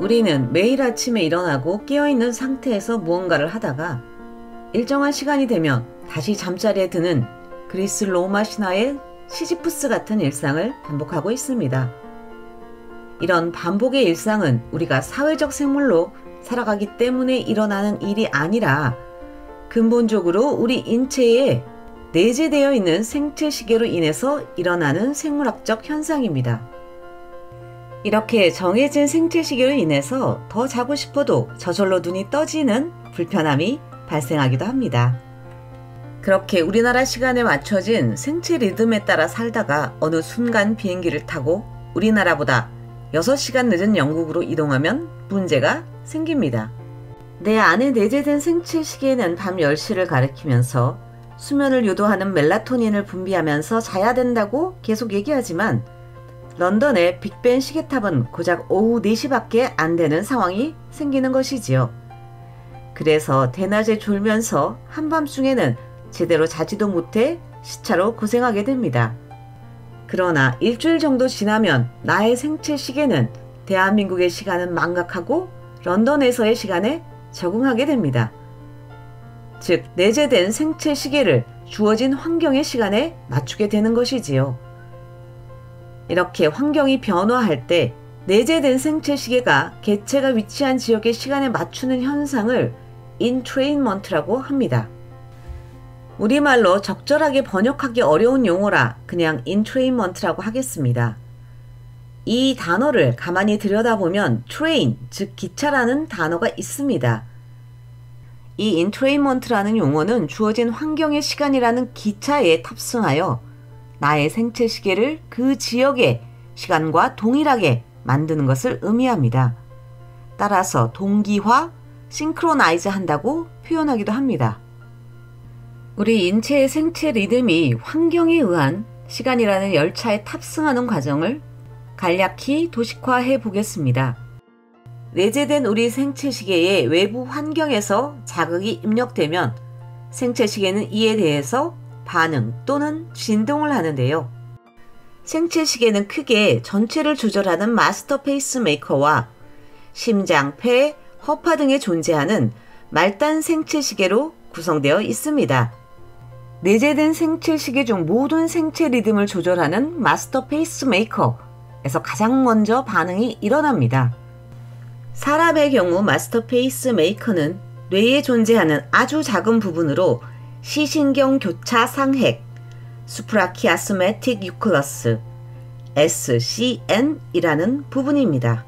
우리는 매일 아침에 일어나고 깨어있는 상태에서 무언가를 하다가 일정한 시간이 되면 다시 잠자리에 드는 그리스 로마 신화의 시지프스 같은 일상을 반복하고 있습니다. 이런 반복의 일상은 우리가 사회적 생물로 살아가기 때문에 일어나는 일이 아니라 근본적으로 우리 인체에 내재되어 있는 생체 시계로 인해서 일어나는 생물학적 현상입니다. 이렇게 정해진 생체 시계로 인해서 더 자고 싶어도 저절로 눈이 떠지는 불편함이 발생하기도 합니다. 그렇게 우리나라 시간에 맞춰진 생체 리듬에 따라 살다가 어느 순간 비행기를 타고 우리나라보다 6시간 늦은 영국으로 이동하면 문제가 생깁니다. 내 안에 내재된 생체 시계는 밤 10시를 가리키면서 수면을 유도하는 멜라토닌을 분비하면서 자야 된다고 계속 얘기하지만 런던의 빅벤 시계탑은 고작 오후 4시밖에 안 되는 상황이 생기는 것이지요. 그래서 대낮에 졸면서 한밤중에는 제대로 자지도 못해 시차로 고생하게 됩니다. 그러나 일주일 정도 지나면 나의 생체 시계는 대한민국의 시간은 망각하고 런던에서의 시간에 적응하게 됩니다. 즉, 내재된 생체 시계를 주어진 환경의 시간에 맞추게 되는 것이지요. 이렇게 환경이 변화할 때 내재된 생체 시계가 개체가 위치한 지역의 시간에 맞추는 현상을 인트레인먼트라고 합니다. 우리말로 적절하게 번역하기 어려운 용어라 그냥 인트레인먼트라고 하겠습니다. 이 단어를 가만히 들여다보면 트레인, 즉 기차라는 단어가 있습니다. 이 인트레인먼트라는 용어는 주어진 환경의 시간이라는 기차에 탑승하여 나의 생체 시계를 그 지역의 시간과 동일하게 만드는 것을 의미합니다. 따라서 동기화, 싱크로나이즈 한다고 표현하기도 합니다. 우리 인체의 생체 리듬이 환경에 의한 시간이라는 열차에 탑승하는 과정을 간략히 도식화해 보겠습니다. 내재된 우리 생체 시계의 외부 환경에서 자극이 입력되면 생체 시계는 이에 대해서 반응 또는 진동을 하는데요. 생체 시계는 크게 전체를 조절하는 마스터 페이스메이커와 심장, 폐, 허파 등에 존재하는 말단 생체 시계로 구성되어 있습니다. 내재된 생체 시계 중 모든 생체 리듬을 조절하는 마스터 페이스메이커에서 가장 먼저 반응이 일어납니다. 사람의 경우 마스터 페이스메이커는 뇌에 존재하는 아주 작은 부분으로 시신경 교차 상핵, 수프라키아스메틱 유클러스, SCN이라는 부분입니다.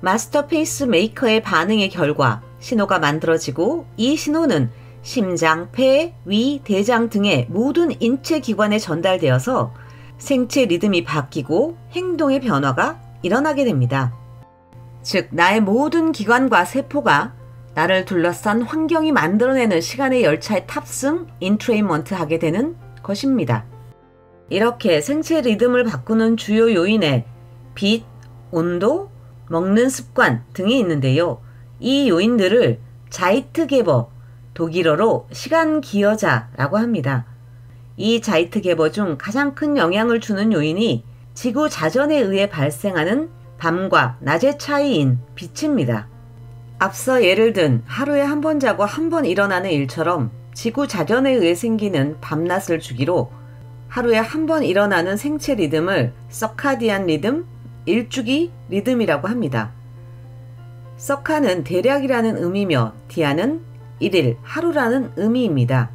마스터 페이스메이커의 반응의 결과 신호가 만들어지고 이 신호는 심장, 폐, 위, 대장 등의 모든 인체 기관에 전달되어서 생체 리듬이 바뀌고 행동의 변화가 일어나게 됩니다. 즉, 나의 모든 기관과 세포가 나를 둘러싼 환경이 만들어내는 시간의 열차에 탑승, 인트레인먼트 하게 되는 것입니다. 이렇게 생체 리듬을 바꾸는 주요 요인에 빛, 온도, 먹는 습관 등이 있는데요. 이 요인들을 자이트게버, 독일어로 시간 기여자라고 합니다. 이 자이트게버 중 가장 큰 영향을 주는 요인이 지구 자전에 의해 발생하는 밤과 낮의 차이인 빛입니다. 앞서 예를 든 하루에 한 번 자고 한 번 일어나는 일처럼 지구 자전에 의해 생기는 밤낮을 주기로 하루에 한 번 일어나는 생체 리듬을 서카디안 리듬, 일주기 리듬이라고 합니다. 서카는 대략이라는 의미며 디아는 일일, 하루라는 의미입니다.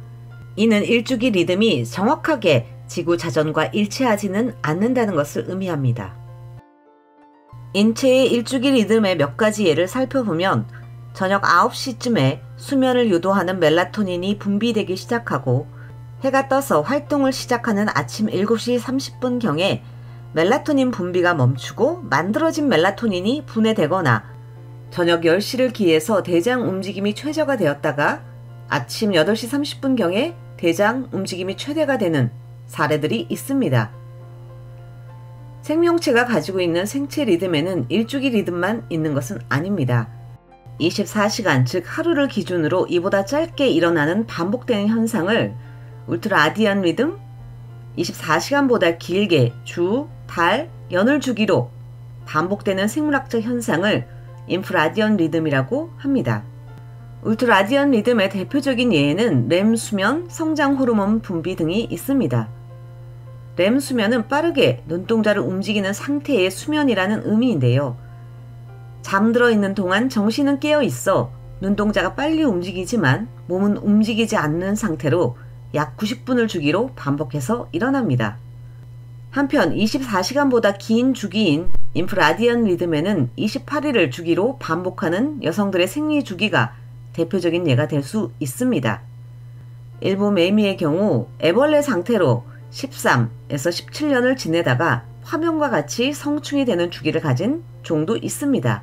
이는 일주기 리듬이 정확하게 지구 자전과 일치하지는 않는다는 것을 의미합니다. 인체의 일주기 리듬의 몇 가지 예를 살펴보면 저녁 9시쯤에 수면을 유도하는 멜라토닌이 분비되기 시작하고 해가 떠서 활동을 시작하는 아침 7시 30분경에 멜라토닌 분비가 멈추고 만들어진 멜라토닌이 분해되거나 저녁 10시를 기해서 대장 움직임이 최저가 되었다가 아침 8시 30분경에 대장 움직임이 최대가 되는 사례들이 있습니다. 생명체가 가지고 있는 생체 리듬에는 일주기 리듬만 있는 것은 아닙니다. 24시간, 즉 하루를 기준으로 이보다 짧게 일어나는 반복되는 현상을 울트라디안 리듬, 24시간보다 길게 주, 달, 연을 주기로 반복되는 생물학적 현상을 인프라디언 리듬이라고 합니다. 울트라디언 리듬의 대표적인 예에는 렘 수면, 성장 호르몬 분비 등이 있습니다. 렘 수면은 빠르게 눈동자를 움직이는 상태의 수면이라는 의미인데요. 잠들어 있는 동안 정신은 깨어 있어 눈동자가 빨리 움직이지만 몸은 움직이지 않는 상태로 약 90분을 주기로 반복해서 일어납니다. 한편 24시간보다 긴 주기인 인프라디언 리듬에는 28일을 주기로 반복하는 여성들의 생리 주기가 대표적인 예가 될 수 있습니다. 일부 매미의 경우 애벌레 상태로 13에서 17년을 지내다가 화명과 같이 성충이 되는 주기를 가진 종도 있습니다.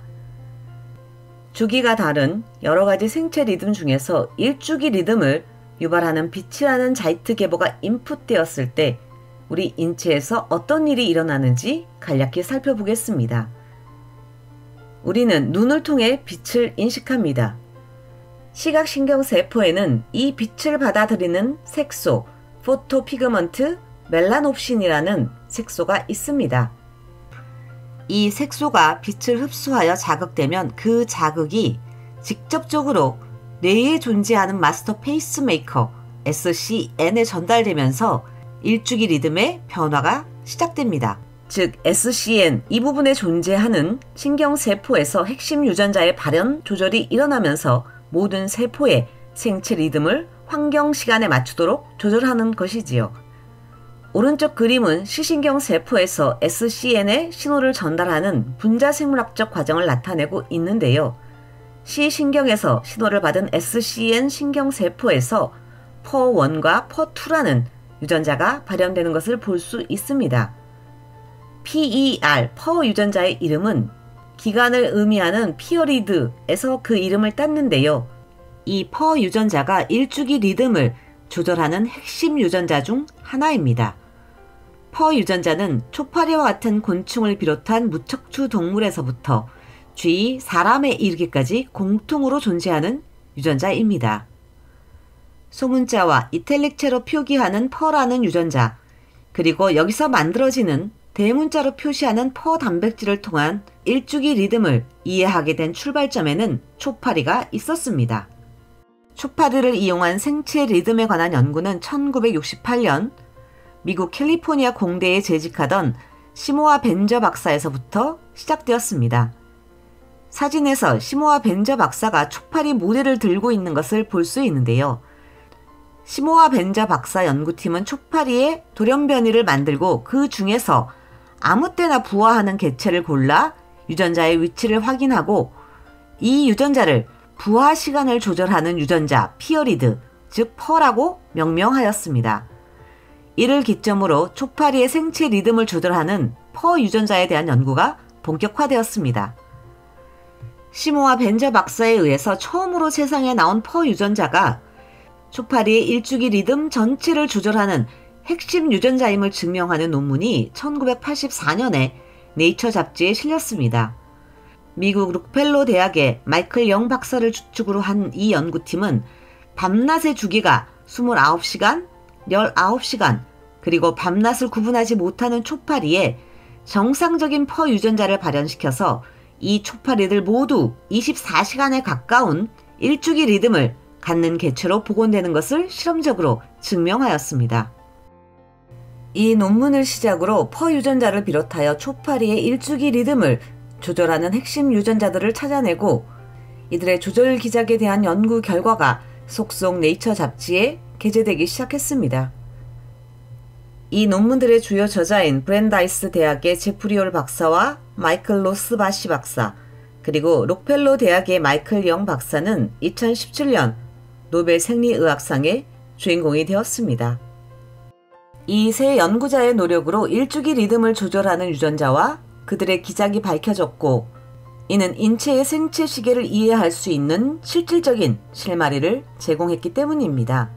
주기가 다른 여러 가지 생체 리듬 중에서 일주기 리듬을 유발하는 빛이라는 자이트 계보가 인풋되었을 때 우리 인체에서 어떤 일이 일어나는지 간략히 살펴보겠습니다. 우리는 눈을 통해 빛을 인식합니다. 시각신경세포에는 이 빛을 받아들이는 색소, 포토피그먼트 멜라놉신이라는 색소가 있습니다. 이 색소가 빛을 흡수하여 자극되면 그 자극이 직접적으로 뇌에 존재하는 마스터 페이스메이커 SCN에 전달되면서 일주기 리듬의 변화가 시작됩니다. 즉 SCN 이 부분에 존재하는 신경세포에서 핵심 유전자의 발현 조절이 일어나면서 모든 세포의 생체 리듬을 환경시간에 맞추도록 조절하는 것이지요. 오른쪽 그림은 시신경세포에서 SCN에 신호를 전달하는 분자생물학적 과정을 나타내고 있는데요. 시신경에서 신호를 받은 SCN 신경세포에서 퍼1과 퍼2라는 유전자가 발현되는 것을 볼 수 있습니다. PER, 퍼 유전자의 이름은 기간을 의미하는 피어리드에서 그 이름을 땄는데요. 이 퍼 유전자가 일주기 리듬을 조절하는 핵심 유전자 중 하나입니다. 퍼 유전자는 초파리와 같은 곤충을 비롯한 무척추 동물에서부터 쥐, 사람에 이르기까지 공통으로 존재하는 유전자입니다. 소문자와 이탈릭체로 표기하는 퍼라는 유전자, 그리고 여기서 만들어지는 대문자로 표시하는 퍼 단백질을 통한 일주기 리듬을 이해하게 된 출발점에는 초파리가 있었습니다. 초파리를 이용한 생체 리듬에 관한 연구는 1968년 미국 캘리포니아 공대에 재직하던 시모아 벤저 박사에서부터 시작되었습니다. 사진에서 시모아 벤저 박사가 초파리 모델을 들고 있는 것을 볼 수 있는데요. 시모아 벤저 박사 연구팀은 초파리의 돌연변이를 만들고 그 중에서 아무 때나 부화하는 개체를 골라 유전자의 위치를 확인하고 이 유전자를 부화 시간을 조절하는 유전자 피어리드, 즉 퍼라고 명명하였습니다. 이를 기점으로 초파리의 생체 리듬을 조절하는 퍼 유전자에 대한 연구가 본격화되었습니다. 시모아 벤저 박사에 의해서 처음으로 세상에 나온 퍼 유전자가 초파리의 일주기 리듬 전체를 조절하는 핵심 유전자임을 증명하는 논문이 1984년에 네이처 잡지에 실렸습니다. 미국 록펠러 대학의 마이클 영 박사를 주축으로 한 이 연구팀은 밤낮의 주기가 29시간, 19시간, 그리고 밤낮을 구분하지 못하는 초파리에 정상적인 퍼 유전자를 발현시켜서 이 초파리들 모두 24시간에 가까운 일주기 리듬을 갖는 개체로 복원되는 것을 실험적으로 증명하였습니다. 이 논문을 시작으로 퍼 유전자를 비롯하여 초파리의 일주기 리듬을 조절하는 핵심 유전자들을 찾아내고 이들의 조절 기작에 대한 연구 결과가 속속 네이처 잡지에 게재되기 시작했습니다. 이 논문들의 주요 저자인 브랜다이스 대학의 제프리 올 박사와 마이클 로스 바시 박사, 그리고 록펠러 대학의 마이클 영 박사는 2017년 노벨 생리의학상의 주인공이 되었습니다. 이 세 연구자의 노력으로 일주기 리듬을 조절하는 유전자와 그들의 기작이 밝혀졌고, 이는 인체의 생체 시계를 이해할 수 있는 실질적인 실마리를 제공했기 때문입니다.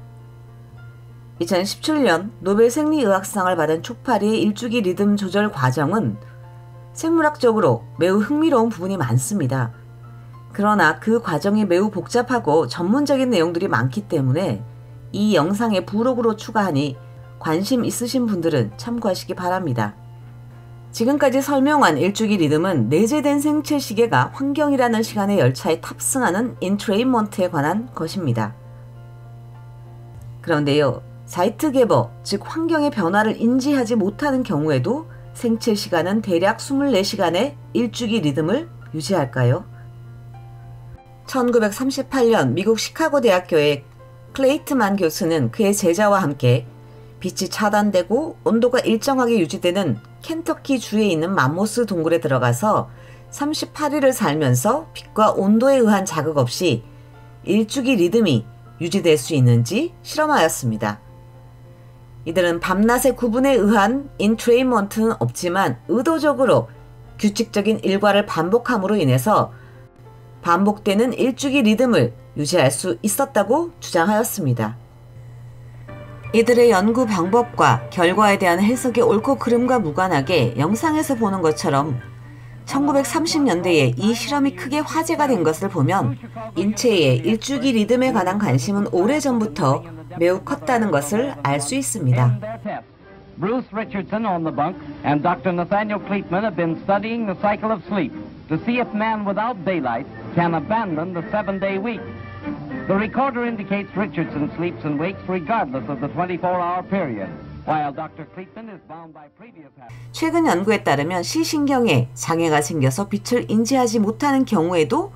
2017년 노벨 생리의학상을 받은 초파리의 일주기 리듬 조절 과정은 생물학적으로 매우 흥미로운 부분이 많습니다. 그러나 그 과정이 매우 복잡하고 전문적인 내용들이 많기 때문에 이 영상에 부록으로 추가하니 관심 있으신 분들은 참고하시기 바랍니다. 지금까지 설명한 일주기 리듬은 내재된 생체 시계가 환경이라는 시간의 열차에 탑승하는 인트레인먼트에 관한 것입니다. 그런데요, 자이트게버, 즉 환경의 변화를 인지하지 못하는 경우에도 생체 시간은 대략 24시간의 일주기 리듬을 유지할까요? 1938년 미국 시카고 대학교의 클레이트만 교수는 그의 제자와 함께 빛이 차단되고 온도가 일정하게 유지되는 켄터키 주에 있는 맘모스 동굴에 들어가서 38일을 살면서 빛과 온도에 의한 자극 없이 일주기 리듬이 유지될 수 있는지 실험하였습니다. 이들은 밤낮의 구분에 의한 인트레인먼트는 없지만 의도적으로 규칙적인 일과를 반복함으로 인해서 반복되는 일주기 리듬을 유지할 수 있었다고 주장하였습니다. 이들의 연구 방법과 결과에 대한 해석의 옳고 그름과 무관하게 영상에서 보는 것처럼 1930년대에 이 실험이 크게 화제가 된 것을 보면 인체의 일주기 리듬에 관한 관심은 오래전부터 매우 컸다는 것을 알 수 있습니다. Bruce Richardson on the bunk and Dr. Nathaniel Kleitman have been studying the cycle of sleep to see if man without daylight can abandon the 7-day week. The recorder indicates Richardson sleeps and wakes regardless of the 24-hour period, while Dr. Kleitman is bound by previous habits. 최근 연구에 따르면 시신경에 장애가 생겨서 빛을 인지하지 못하는 경우에도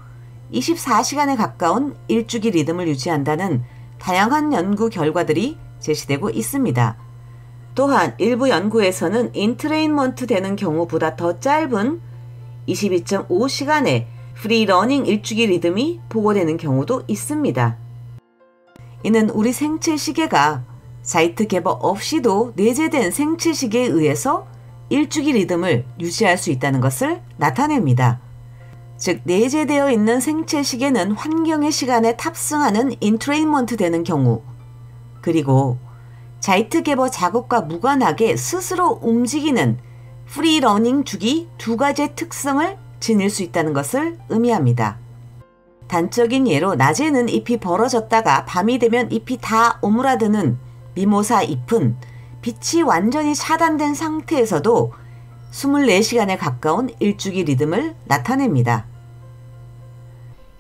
24시간에 가까운 일주기 리듬을 유지한다는 다양한 연구 결과들이 제시되고 있습니다. 또한 일부 연구에서는 인트레인먼트 되는 경우보다 더 짧은 22.5시간의 프리러닝 일주기 리듬이 보고되는 경우도 있습니다. 이는 우리 생체 시계가 자이트게버 없이도 내재된 생체 시계에 의해서 일주기 리듬을 유지할 수 있다는 것을 나타냅니다. 즉 내재되어 있는 생체 시계는 환경의 시간에 탑승하는 인트레인먼트 되는 경우, 그리고 자이트게버 작업과 무관하게 스스로 움직이는 프리러닝 주기 두 가지의 특성을 지닐 수 있다는 것을 의미합니다. 단적인 예로 낮에는 잎이 벌어졌다가 밤이 되면 잎이 다 오므라드는 미모사 잎은 빛이 완전히 차단된 상태에서도 24시간에 가까운 일주기 리듬을 나타냅니다.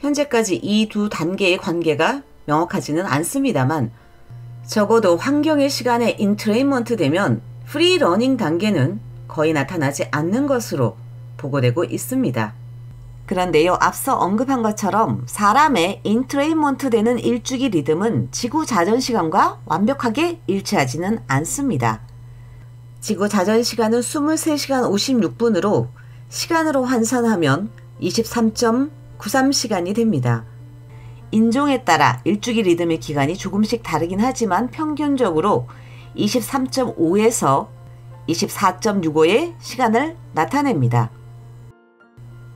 현재까지 이 두 단계의 관계가 명확하지는 않습니다만 적어도 환경의 시간에 인트레인먼트 되면 프리러닝 단계는 거의 나타나지 않는 것으로 보고되고 있습니다. 그런데요, 앞서 언급한 것처럼 사람의 인트레인먼트 되는 일주기 리듬은 지구 자전시간과 완벽하게 일치하지는 않습니다. 지구 자전시간은 23시간 56분으로 시간으로 환산하면 23.93시간이 됩니다. 인종에 따라 일주기 리듬의 기간이 조금씩 다르긴 하지만 평균적으로 23.5에서 24.65의 시간을 나타냅니다.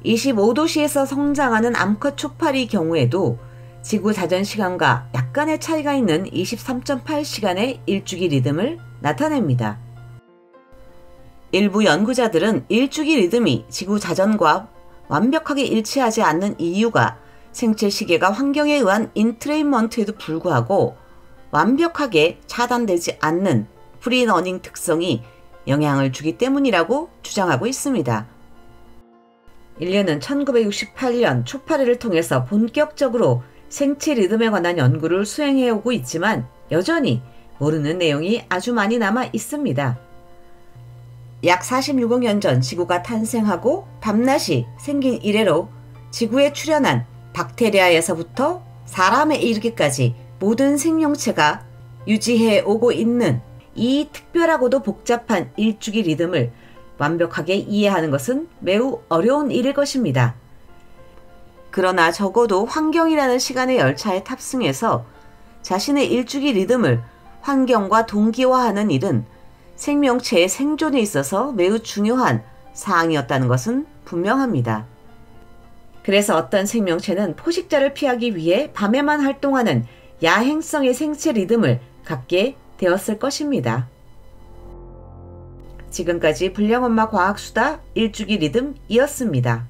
25도시에서 성장하는 암컷 초파리 경우에도 지구 자전시간과 약간의 차이가 있는 23.8시간의 일주기 리듬을 나타냅니다. 일부 연구자들은 일주기 리듬이 지구 자전과 완벽하게 일치하지 않는 이유가 생체 시계가 환경에 의한 인트레인먼트에도 불구하고 완벽하게 차단되지 않는 프리러닝 특성이 영향을 주기 때문이라고 주장하고 있습니다. 인류는 1968년 초파리를 통해서 본격적으로 생체 리듬에 관한 연구를 수행해오고 있지만 여전히 모르는 내용이 아주 많이 남아 있습니다. 약 46억 년 전 지구가 탄생하고 밤낮이 생긴 이래로 지구에 출현한 박테리아에서부터 사람에 이르기까지 모든 생명체가 유지해 오고 있는 이 특별하고도 복잡한 일주기 리듬을 완벽하게 이해하는 것은 매우 어려운 일일 것입니다. 그러나 적어도 환경이라는 시간의 열차에 탑승해서 자신의 일주기 리듬을 환경과 동기화하는 일은 생명체의 생존에 있어서 매우 중요한 사항이었다는 것은 분명합니다. 그래서 어떤 생명체는 포식자를 피하기 위해 밤에만 활동하는 야행성의 생체 리듬을 갖게 되었을 것입니다. 지금까지 불량엄마 과학수다 일주기 리듬이었습니다.